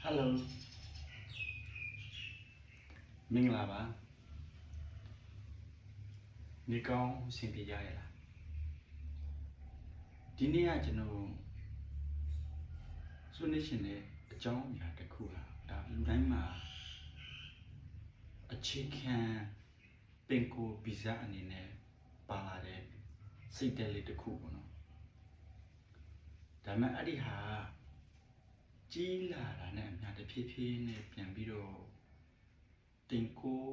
Hello မင်္ဂလာပါနေကောင်းအဆင်ပြေကြရလားဒီနေ့ကကျွန်တော်ဆွေးနွေးရှင်တဲ့အကြောင်းအရာတစ်ခုဟာဒါလူတိုင်းမှာအခြေခံပင်ကိုဗီဇအနေနဲ့ပါလာတဲ့စိတ်တက်လေးတစ်ခုပေါ့နော်ဒါမှအဲ့ဒီဟာကြီးလာတာနဲ့အများတဖြည်းဖြည်းနဲ့ပြန်ပြီးတော့တင်ကို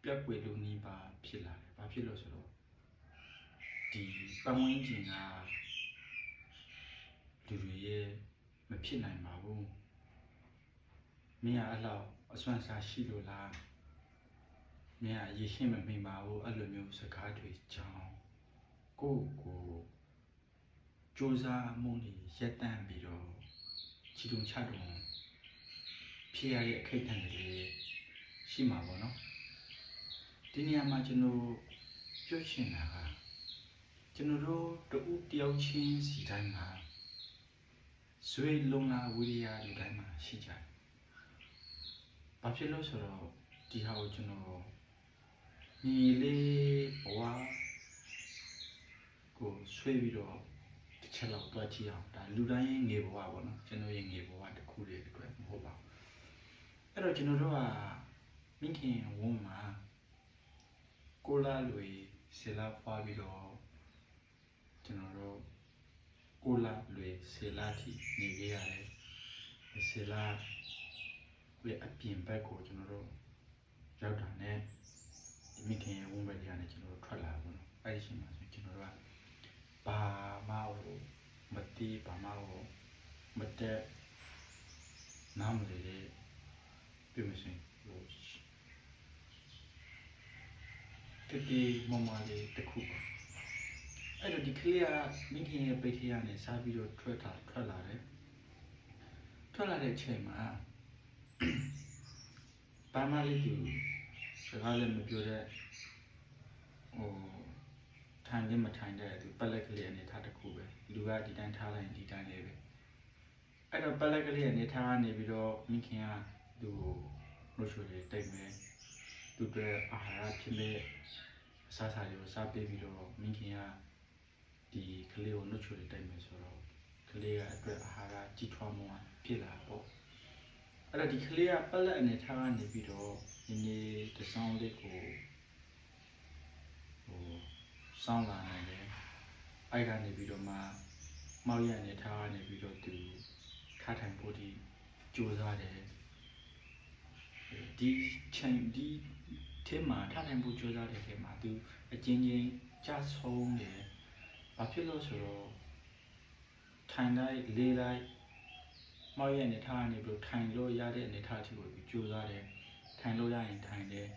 ပြတ်ပွေလို့နီးပါဖြစ်လာတယ်။ဘာဖြစ်လို့ဆိုတော့ဒီပတ်ဝန်းကျင်ကလူတွေရဲ့မဖြစ်နိုင်ပါဘူး။မင်းကအဲ့လောက်အစွမ်းစားရှိလို့လား။မင်းကရေရှင်းမမိပါဘူးအဲ့လိုမျိုးစကားတွေကြောင်းကိုစူးစမ်းမှုတွေရက်တန့်ပြီးတော့ချီတုံချတုံဖြစ်ရတဲ့အခက်အခဲတွေရှိမှာပေါ့နော်ဒီနေရာမှာကျွန်တော်ပြောချင်တာကကျွန်တော်တို့တူတယောက်ချင်းစီတိုင်းမှာဇွေလုံလာဝိရိယလူတိုင်းမှာရှိကြတယ်။ဘာဖြစ်လို့ဆိုတော့ဒီဟာကိုကျွန်တော်ညီလေးဘဝကိုဆွေးပြီးတော့တစ်ချက်လောက်တွားကြည့်အောင်ဒါလူတိုင်းရဲ့ငယ်ဘဝပေါ့နော်ကျွန်တော်ရဲ့ငယ်ဘဝတစ်ခုလေးအတွက်မဟုတ်ပါဘူး။အဲ့တော့ကျွန်တော်တို့ကမိခင်ဝန်းမှာကိုလာလွေဆေလာပွားပြီးတော့ကျွန်တော်တို့ကိုလာလွေဆေလာတီနေခဲ့ရတယ်ဆေလာရဲ့အပြင်ဘက်ကိုကျွန်တော်တို့ရောက်တာနဲ့ဒီမိခင်ရဲ့ဝန်းဘက်ကနေကျွန်တော်တို့ထွက်လာဘူးနော်အဲ့ဒီအချိန်မှာဆိုကျွန်တော်တို့ကဘာမှမတိဘာမှမတက်နားမလဲပြမစင်လို့ဒီမမလေးတခုပါအဲ့တော့ဒီကလေးကမိခင်ရဲ့ပိတ်ထရနဲ့စားပြီးတော့ထွက်လာတယ်ထွက်လာတဲ့အချိန်မှာဘာမှလေးသူစကားလည်းမပြောတဲ့ထိုင်လည်းမထိုင်တဲ့သူပလက်ကလေးအနေထားတစ်ခုပဲလူကဒီတိုင်းထားလိုက်ဒီတိုင်းလေးပဲအဲ့တော့ပလက်ကလေးအနေထားကနေပြီးတော့မိခင်ကသူ့ကိုလှုပ်ရှားလေးတိတ်မယ်သူ့အတွက်အာဟာရဖြစ်မဲ့အစားအစာတွေကိုစားပေးပြီးတော့မိခင်ကဒီကလေးကိုနှုတ်ချိုလေးတိုက်မယ်ဆိုတော့ကလေးကအတွက်အာဟာရကြီးထွားမှုဖြစ်လာပေါ့အဲ့တော့ဒီကလေးကပလက်အနေထားကနေပြီးတော့ဒီတစောင်းလေးကိုစောင်းလာနိုင်တယ်အဲ့ကနေပြီးတော့မှမောက်ရအနေထားကနေပြီးတော့သူထားထိုင်ဖို့ဒီကြိုးစားတယ်ဒီချိန်ဒီထဲမှာထားထိုင်ဖို့ကြိုးစားတဲ့ထဲမှာသူအချင်းချင်းကြဆုံးတယ်ဘာဖြစ်လို့ဆိုတော့ထိုင်လိုက်လေးလိုက်မောက်ရအနေထားကနေပြီးတော့ထိုင်လို့ရတဲ့အနေထားအထိကိုကြိုးစားတယ်ထိုင်လို့ရရင်ထိုင်တယ်